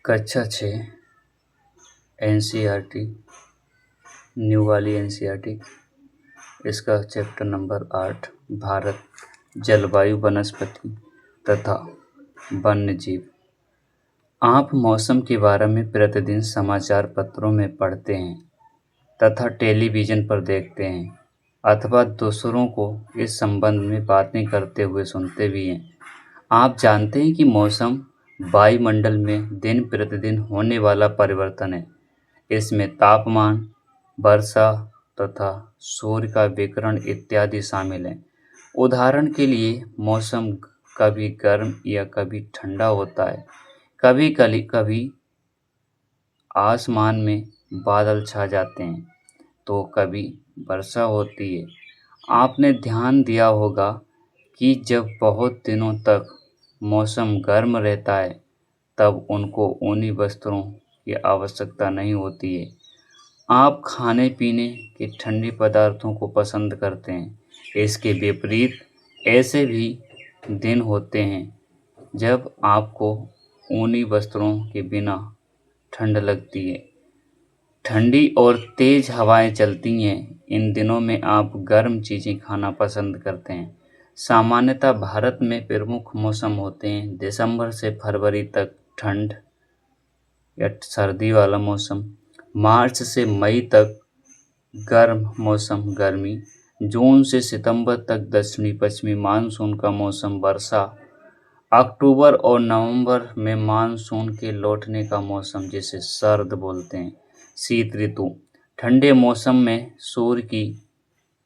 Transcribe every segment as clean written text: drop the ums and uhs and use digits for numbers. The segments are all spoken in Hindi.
कक्षा 6 एनसीईआरटी न्यू वाली एनसीईआरटी इसका चैप्टर नंबर 8 भारत जलवायु वनस्पति तथा वन्यजीव। आप मौसम के बारे में प्रतिदिन समाचार पत्रों में पढ़ते हैं तथा टेलीविज़न पर देखते हैं अथवा दूसरों को इस संबंध में बातें करते हुए सुनते भी हैं। आप जानते हैं कि मौसम वायुमंडल में दिन प्रतिदिन होने वाला परिवर्तन है। इसमें तापमान, वर्षा तथा सूर्य का विकिरण इत्यादि शामिल हैं। उदाहरण के लिए मौसम कभी गर्म या कभी ठंडा होता है। कभी आसमान में बादल छा जाते हैं तो कभी वर्षा होती है। आपने ध्यान दिया होगा कि जब बहुत दिनों तक मौसम गर्म रहता है तब उनको ऊनी वस्त्रों की आवश्यकता नहीं होती है। आप खाने पीने के ठंडे पदार्थों को पसंद करते हैं। इसके विपरीत ऐसे भी दिन होते हैं जब आपको ऊनी वस्त्रों के बिना ठंड लगती है। ठंडी और तेज़ हवाएं चलती हैं। इन दिनों में आप गर्म चीज़ें खाना पसंद करते हैं। सामान्यतः भारत में प्रमुख मौसम होते हैं दिसंबर से फरवरी तक ठंड या सर्दी वाला मौसम, मार्च से मई तक गर्म मौसम गर्मी, जून से सितंबर तक दक्षिणी पश्चिमी मानसून का मौसम वर्षा, अक्टूबर और नवंबर में मानसून के लौटने का मौसम जिसे सर्द बोलते हैं। शीत ऋतु, ठंडे मौसम में सूर्य की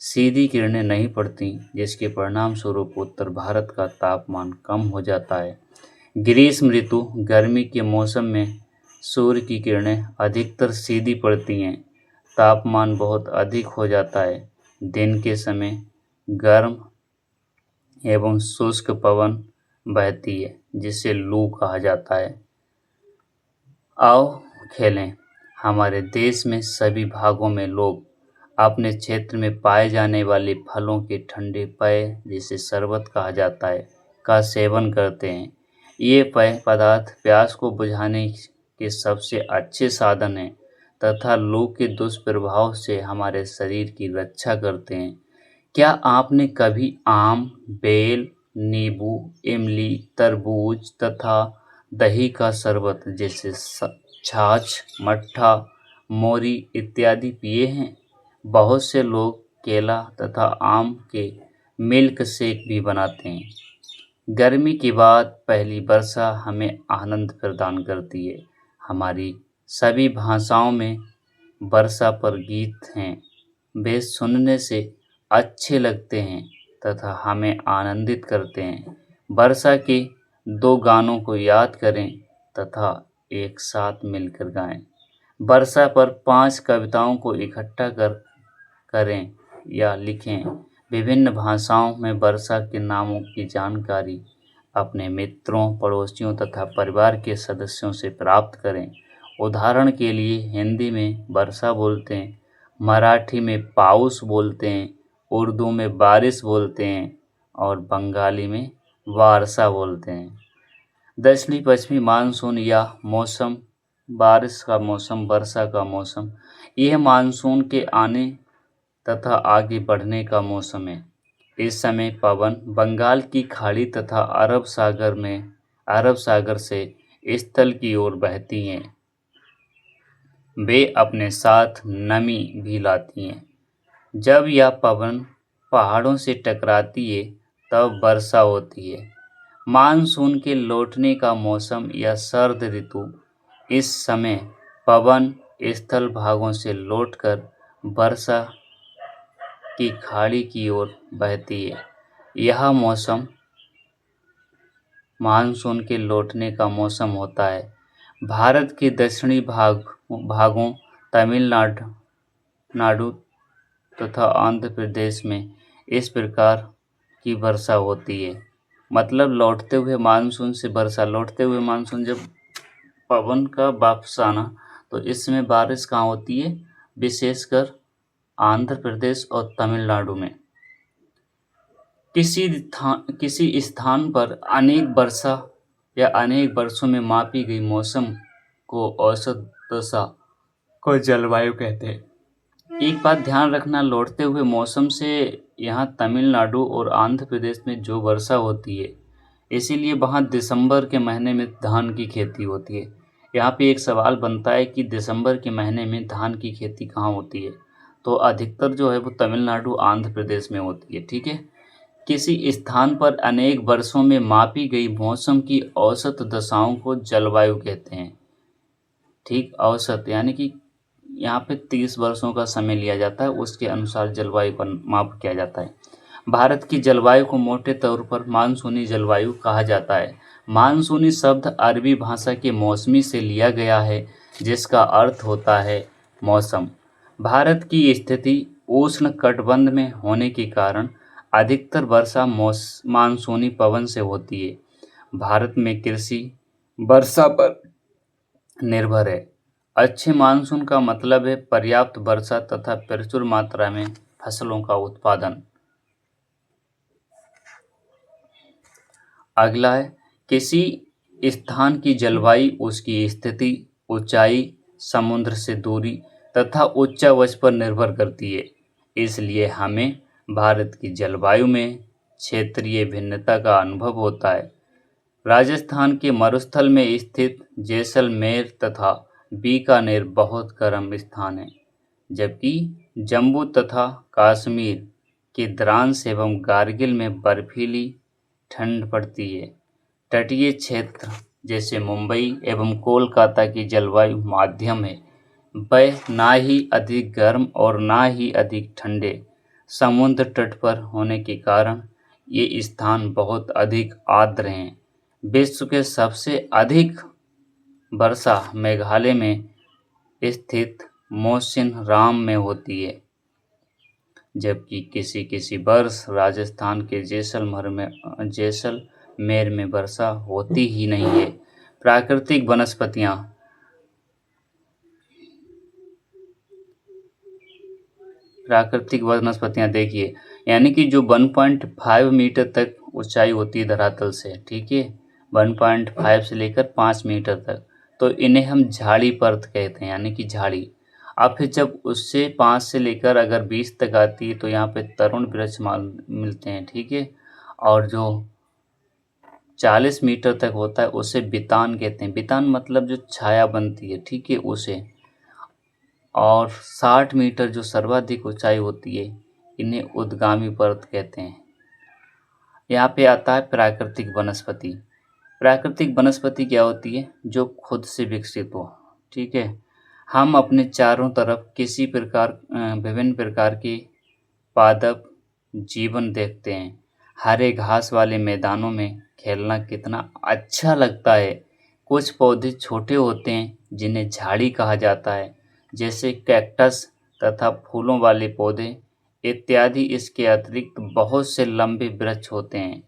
सीधी किरणें नहीं पड़ती जिसके परिणाम स्वरूप उत्तर भारत का तापमान कम हो जाता है। ग्रीष्म ऋतु, गर्मी के मौसम में सूर्य की किरणें अधिकतर सीधी पड़ती हैं, तापमान बहुत अधिक हो जाता है। दिन के समय गर्म एवं शुष्क पवन बहती है जिसे लू कहा जाता है। आओ खेलें। हमारे देश में सभी भागों में लोग अपने क्षेत्र में पाए जाने वाले फलों के ठंडे पेय जिसे शरबत कहा जाता है का सेवन करते हैं। ये पेय पदार्थ प्यास को बुझाने के सबसे अच्छे साधन हैं तथा लू के दुष्प्रभाव से हमारे शरीर की रक्षा करते हैं। क्या आपने कभी आम, बेल, नींबू, इमली, तरबूज तथा दही का शरबत जैसे छाछ, मट्ठा, मोरी इत्यादि पिए हैं? बहुत से लोग केला तथा आम के मिल्क शेक भी बनाते हैं। गर्मी के बाद पहली वर्षा हमें आनंद प्रदान करती है। हमारी सभी भाषाओं में वर्षा पर गीत हैं। वे सुनने से अच्छे लगते हैं तथा हमें आनंदित करते हैं। वर्षा के 2 गानों को याद करें तथा एक साथ मिलकर गाएं। वर्षा पर 5 कविताओं को इकट्ठा करें या लिखें। विभिन्न भाषाओं में वर्षा के नामों की जानकारी अपने मित्रों, पड़ोसियों तथा परिवार के सदस्यों से प्राप्त करें। उदाहरण के लिए हिंदी में वर्षा बोलते हैं, मराठी में पाउस बोलते हैं, उर्दू में बारिश बोलते हैं और बंगाली में वारसा बोलते हैं। दक्षिणी पश्चिमी मानसून या मौसम, बारिश का मौसम, वर्षा का मौसम, यह मानसून के आने तथा आगे बढ़ने का मौसम है। इस समय पवन बंगाल की खाड़ी तथा अरब सागर से स्थल की ओर बहती हैं। वे अपने साथ नमी भी लाती हैं। जब यह पवन पहाड़ों से टकराती है तब वर्षा होती है। मानसून के लौटने का मौसम या सर्द ऋतु, इस समय पवन स्थल भागों से लौटकर वर्षा की खाड़ी की ओर बहती है। यह मौसम मानसून के लौटने का मौसम होता है। भारत के दक्षिणी भागों तमिलनाडु तथा आंध्र प्रदेश में इस प्रकार की वर्षा होती है। मतलब लौटते हुए मानसून से वर्षा, लौटते हुए मानसून जब पवन का वापस आना, तो इसमें बारिश कहाँ होती है? विशेषकर आंध्र प्रदेश और तमिलनाडु में। किसी स्थान पर अनेक वर्षा या अनेक वर्षों में मापी गई मौसम को औसत दशा को जलवायु कहते हैं। एक बात ध्यान रखना, लौटते हुए मौसम से यहाँ तमिलनाडु और आंध्र प्रदेश में जो वर्षा होती है, इसीलिए वहाँ दिसंबर के महीने में धान की खेती होती है। यहाँ पे एक सवाल बनता है कि दिसंबर के महीने में धान की खेती कहाँ होती है, तो अधिकतर जो है वो तमिलनाडु आंध्र प्रदेश में होती है। ठीक है। किसी स्थान पर अनेक वर्षों में मापी गई मौसम की औसत दशाओं को जलवायु कहते हैं। ठीक, औसत यानी कि यहाँ पे 30 वर्षों का समय लिया जाता है, उसके अनुसार जलवायु का माप किया जाता है। भारत की जलवायु को मोटे तौर पर मानसूनी जलवायु कहा जाता है। मानसूनी शब्द अरबी भाषा के मौसमी से लिया गया है, जिसका अर्थ होता है मौसम। भारत की स्थिति उष्ण कटिबंध में होने के कारण अधिकतर वर्षा मानसूनी पवन से होती है। भारत में कृषि वर्षा पर निर्भर है। अच्छे मानसून का मतलब है पर्याप्त वर्षा तथा प्रचुर मात्रा में फसलों का उत्पादन। अगला है, किसी स्थान की जलवायु उसकी स्थिति, ऊंचाई, समुद्र से दूरी तथा उच्चावच पर निर्भर करती है। इसलिए हमें भारत की जलवायु में क्षेत्रीय भिन्नता का अनुभव होता है। राजस्थान के मरुस्थल में स्थित जैसलमेर तथा बीकानेर बहुत गर्म स्थान है, जबकि जम्मू तथा कश्मीर के द्रास एवं कारगिल में बर्फीली ठंड पड़ती है। तटीय क्षेत्र जैसे मुंबई एवं कोलकाता की जलवायु माध्यम है। वह ना ही अधिक गर्म और ना ही अधिक ठंडे समुद्र तट पर होने के कारण ये स्थान बहुत अधिक आर्द्र हैं। विश्व के सबसे अधिक वर्षा मेघालय में स्थित मौसिनराम में होती है, जबकि किसी किसी वर्ष राजस्थान के जैसलमेर में वर्षा होती ही नहीं है। प्राकृतिक वनस्पतियाँ देखिए, यानी कि जो 1.5 मीटर तक ऊंचाई होती है धरातल से, ठीक है, 1.5 से लेकर 5 मीटर तक, तो इन्हें हम झाड़ी पर्वत कहते हैं, यानी कि झाड़ी। अब फिर जब उससे 5 से लेकर अगर 20 तक आती है तो यहाँ पे तरुण वृक्ष मिलते हैं, ठीक है। और जो 40 मीटर तक होता है उसे बितान कहते हैं। बितान मतलब जो छाया बनती है, ठीक है, उसे। और 60 मीटर जो सर्वाधिक ऊंचाई होती है, इन्हें उद्गामी पर्वत कहते हैं। यहाँ पे आता है प्राकृतिक वनस्पति। प्राकृतिक वनस्पति क्या होती है? जो खुद से विकसित हो, ठीक है। हम अपने चारों तरफ विभिन्न प्रकार के पादप जीवन देखते हैं। हरे घास वाले मैदानों में खेलना कितना अच्छा लगता है। कुछ पौधे छोटे होते हैं जिन्हें झाड़ी कहा जाता है, जैसे कैक्टस तथा फूलों वाले पौधे इत्यादि। इसके अतिरिक्त बहुत से लंबे वृक्ष होते हैं,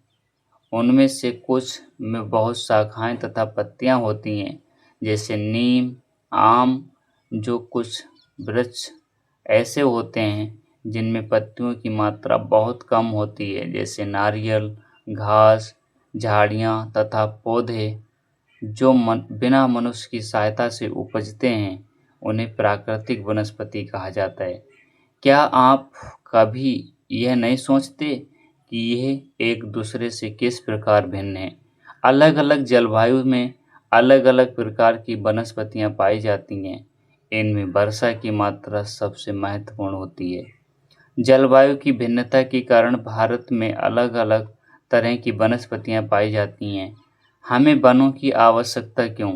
उनमें से कुछ में बहुत शाखाएं तथा पत्तियां होती हैं, जैसे नीम, आम। जो कुछ वृक्ष ऐसे होते हैं जिनमें पत्तियों की मात्रा बहुत कम होती है, जैसे नारियल, घास, झाड़ियाँ तथा पौधे जो बिना मनुष्य की सहायता से उपजते हैं, उन्हें प्राकृतिक वनस्पति कहा जाता है। क्या आप कभी यह नहीं सोचते कि यह एक दूसरे से किस प्रकार भिन्न है? अलग अलग जलवायु में अलग अलग प्रकार की वनस्पतियाँ पाई जाती हैं। इनमें वर्षा की मात्रा सबसे महत्वपूर्ण होती है। जलवायु की भिन्नता के कारण भारत में अलग अलग तरह की वनस्पतियाँ पाई जाती हैं। हमें वनों की आवश्यकता क्यों?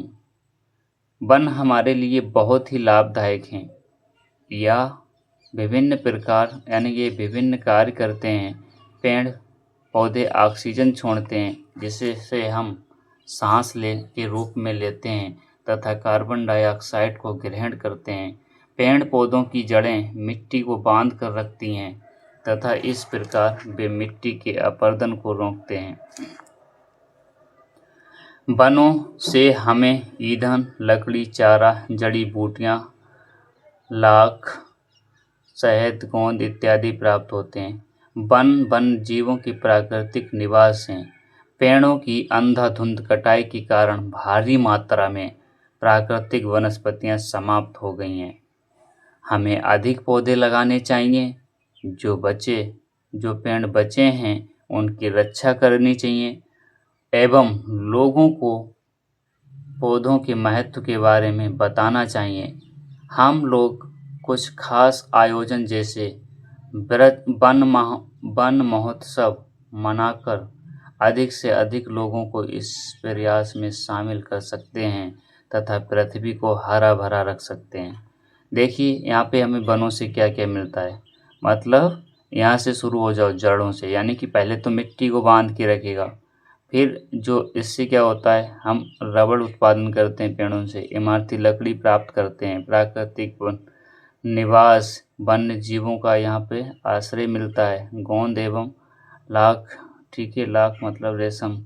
वन हमारे लिए बहुत ही लाभदायक हैं। यह विभिन्न प्रकार यानी ये विभिन्न कार्य करते हैं। पेड़ पौधे ऑक्सीजन छोड़ते हैं, जिससे हम सांस के रूप में लेते हैं तथा कार्बन डाइऑक्साइड को ग्रहण करते हैं। पेड़ पौधों की जड़ें मिट्टी को बांध कर रखती हैं तथा इस प्रकार वे मिट्टी के अपरदन को रोकते हैं। वनों से हमें ईंधन, लकड़ी, चारा, जड़ी बूटियाँ, लाख, शहद, गोंद इत्यादि प्राप्त होते हैं। वन जीवों की प्राकृतिक निवास हैं। पेड़ों की अंधाधुंध कटाई के कारण भारी मात्रा में प्राकृतिक वनस्पतियां समाप्त हो गई हैं। हमें अधिक पौधे लगाने चाहिए। जो पेड़ बचे हैं उनकी रक्षा करनी चाहिए एवं लोगों को पौधों के महत्व के बारे में बताना चाहिए। हम लोग कुछ खास आयोजन जैसे वन महोत्सव मनाकर अधिक से अधिक लोगों को इस प्रयास में शामिल कर सकते हैं तथा पृथ्वी को हरा भरा रख सकते हैं। देखिए यहाँ पे हमें वनों से क्या क्या मिलता है। मतलब यहाँ से शुरू हो जाओ जड़ों से, यानी कि पहले तो मिट्टी को बांध के रखेगा। फिर जो इससे क्या होता है, हम रबड़ उत्पादन करते हैं पेड़ों से, इमारती लकड़ी प्राप्त करते हैं, प्राकृतिक निवास वन्य जीवों का यहाँ पे आश्रय मिलता है, गोंद एवं लाख, ठीक है, लाख मतलब रेशम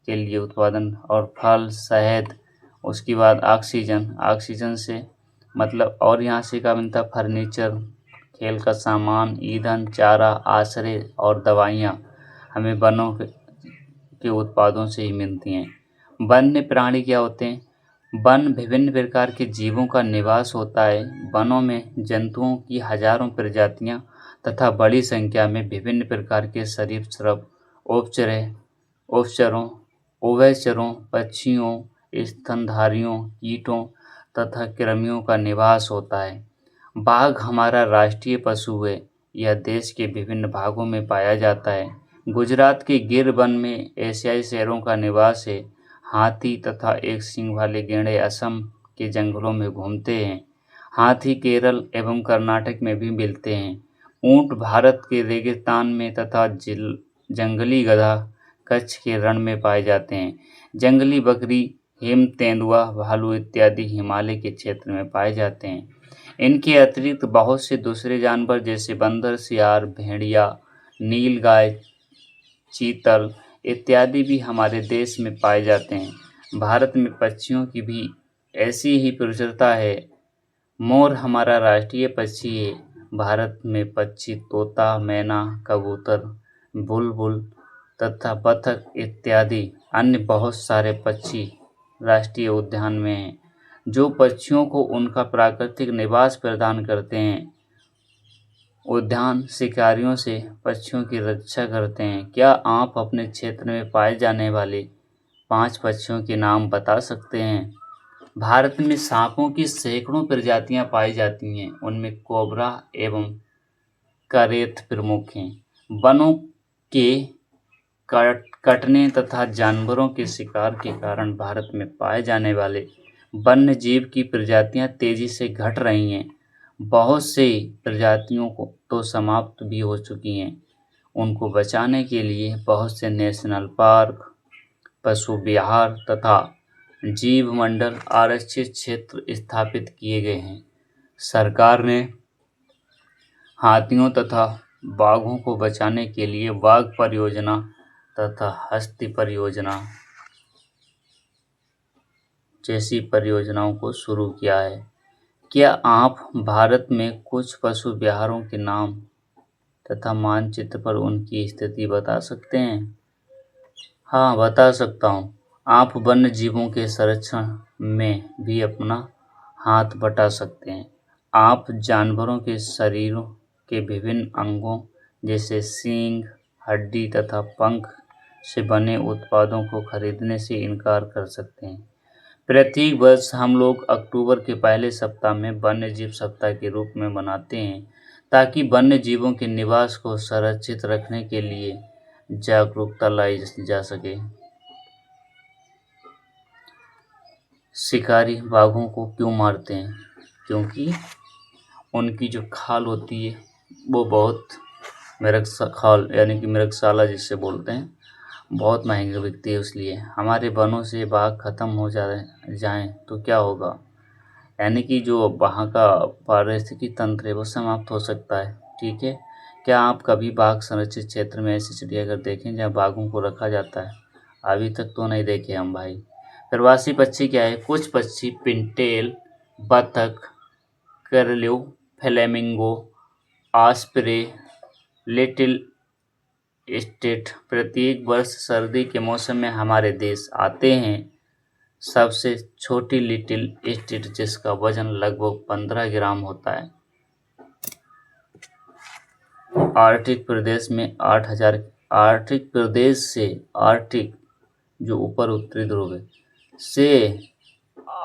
के लिए उत्पादन, और फल, शहद, उसके बाद ऑक्सीजन से मतलब, और यहाँ से क्या मिलता है, फर्नीचर, खेल का सामान, ईंधन, चारा, आश्रय और दवाइयाँ हमें वनों के उत्पादों से ही मिलती हैं। वन्य प्राणी क्या होते हैं? वन विभिन्न प्रकार के जीवों का निवास होता है। वनों में जंतुओं की हजारों प्रजातियां तथा बड़ी संख्या में विभिन्न प्रकार के सरीसृप, उभयचरों, पक्षियों, स्तनधारियों, कीटों तथा कृमियों का निवास होता है। बाघ हमारा राष्ट्रीय पशु है। यह देश के विभिन्न भागों में पाया जाता है। गुजरात के गिर वन में एशियाई शेरों का निवास है। हाथी तथा एक सींग वाले गैंडे असम के जंगलों में घूमते हैं। हाथी केरल एवं कर्नाटक में भी मिलते हैं। ऊंट भारत के रेगिस्तान में तथा जंगली गधा कच्छ के रण में पाए जाते हैं। जंगली बकरी, हिम तेंदुआ, भालू इत्यादि हिमालय के क्षेत्र में पाए जाते हैं। इनके अतिरिक्त बहुत से दूसरे जानवर जैसे बंदर, सियार, भेड़िया, नीलगाय, चीतल इत्यादि भी हमारे देश में पाए जाते हैं। भारत में पक्षियों की भी ऐसी ही प्रचुरता है। मोर हमारा राष्ट्रीय पक्षी है। भारत में पक्षी तोता, मैना, कबूतर, बुलबुल तथा बतख इत्यादि अन्य बहुत सारे पक्षी राष्ट्रीय उद्यान में हैं, जो पक्षियों को उनका प्राकृतिक निवास प्रदान करते हैं। उद्यान शिकारियों से पक्षियों की रक्षा करते हैं। क्या आप अपने क्षेत्र में पाए जाने वाले 5 पक्षियों के नाम बता सकते हैं? भारत में सांपों की सैकड़ों प्रजातियां पाई जाती हैं, उनमें कोबरा एवं करेत प्रमुख हैं। वनों के कटने तथा जानवरों के शिकार के कारण भारत में पाए जाने वाले वन्य जीव की प्रजातियां तेजी से घट रही हैं। बहुत से प्रजातियों को तो समाप्त भी हो चुकी हैं। उनको बचाने के लिए बहुत से नेशनल पार्क, पशु विहार तथा जीव मंडल आरक्षित क्षेत्र स्थापित किए गए हैं। सरकार ने हाथियों तथा बाघों को बचाने के लिए बाघ परियोजना तथा हस्ती परियोजना जैसी परियोजनाओं को शुरू किया है। क्या आप भारत में कुछ पशु विहारों के नाम तथा मानचित्र पर उनकी स्थिति बता सकते हैं? हाँ, बता सकता हूँ। आप वन्य जीवों के संरक्षण में भी अपना हाथ बटा सकते हैं। आप जानवरों के शरीरों के विभिन्न अंगों जैसे सींग, हड्डी तथा पंख से बने उत्पादों को खरीदने से इनकार कर सकते हैं। प्रत्येक वर्ष हम लोग अक्टूबर के पहले सप्ताह में वन्य जीव सप्ताह के रूप में मनाते हैं, ताकि वन्य जीवों के निवास को संरक्षित रखने के लिए जागरूकता लाई जा सके। शिकारी बाघों को क्यों मारते हैं? क्योंकि उनकी जो खाल होती है वो बहुत खाल यानी कि मृगशाला जिसे बोलते हैं, बहुत महंगी बिकती है। इसलिए हमारे वनों से बाघ खत्म हो जाएं तो क्या होगा, यानी कि जो वहाँ का पारिस्थितिकी तंत्र है वो समाप्त हो सकता है। ठीक है, क्या आप कभी बाघ संरक्षित क्षेत्र में ऐसी चिड़ियाघर देखें जहाँ बाघों को रखा जाता है? अभी तक तो नहीं देखे हम भाई। प्रवासी पक्षी क्या है? कुछ पक्षी पिनटेल, बतख, कर्लेव, फ्लेमिंगो, ऑस्प्रे, लिटिल स्टेट प्रत्येक वर्ष सर्दी के मौसम में हमारे देश आते हैं। सबसे छोटी लिटिल स्टेट जिसका वजन लगभग 15 ग्राम होता है। आर्कटिक प्रदेश में 8,000 आर्कटिक प्रदेश से आर्कटिक जो ऊपर उत्तरी ध्रुव है से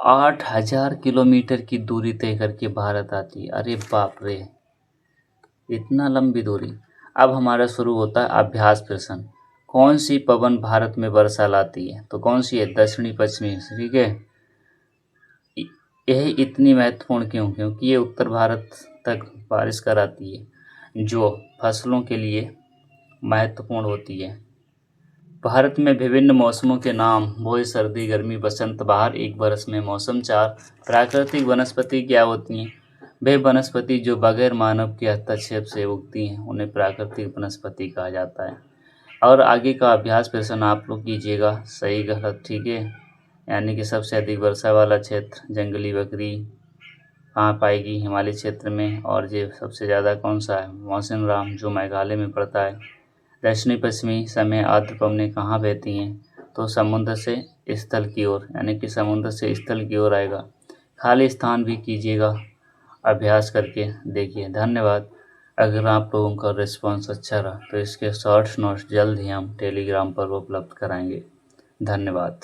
8,000 किलोमीटर की दूरी तय करके भारत आती है। अरे बाप रे, इतना लंबी दूरी। अब हमारा शुरू होता है अभ्यास प्रश्न। कौन सी पवन भारत में वर्षा लाती है? तो कौन सी है? दक्षिणी पश्चिमी। ठीक है, यह इतनी महत्वपूर्ण क्यों? क्योंकि ये उत्तर भारत तक बारिश कराती है जो फसलों के लिए महत्वपूर्ण होती है। भारत में विभिन्न मौसमों के नाम वही सर्दी, गर्मी, बसंत, बहार। एक बरस में मौसम 4। प्राकृतिक वनस्पति क्या होती हैं? वे वनस्पति जो बगैर मानव के हस्तक्षेप से उगती हैं उन्हें प्राकृतिक वनस्पति कहा जाता है। और आगे का अभ्यास प्रश्न आप लोग कीजिएगा, सही गलत। ठीक है, यानी कि सबसे अधिक वर्षा वाला क्षेत्र जंगली बकरी कहाँ पाएगी? हिमालय क्षेत्र में। और ये सबसे ज़्यादा कौन सा है? मौसिनराम जो मेघालय में पड़ता है। दक्षिणी पश्चिमी समय आर्द्र पवनें कहाँ बहती हैं? तो समुद्र से स्थल की ओर, यानी कि समुद्र से स्थल की ओर आएगा। खाली स्थान भी कीजिएगा, अभ्यास करके देखिए। धन्यवाद। अगर आप लोगों का रिस्पांस अच्छा रहा तो इसके शॉर्ट्स नोट्स जल्द ही हम टेलीग्राम पर उपलब्ध कराएंगे। धन्यवाद।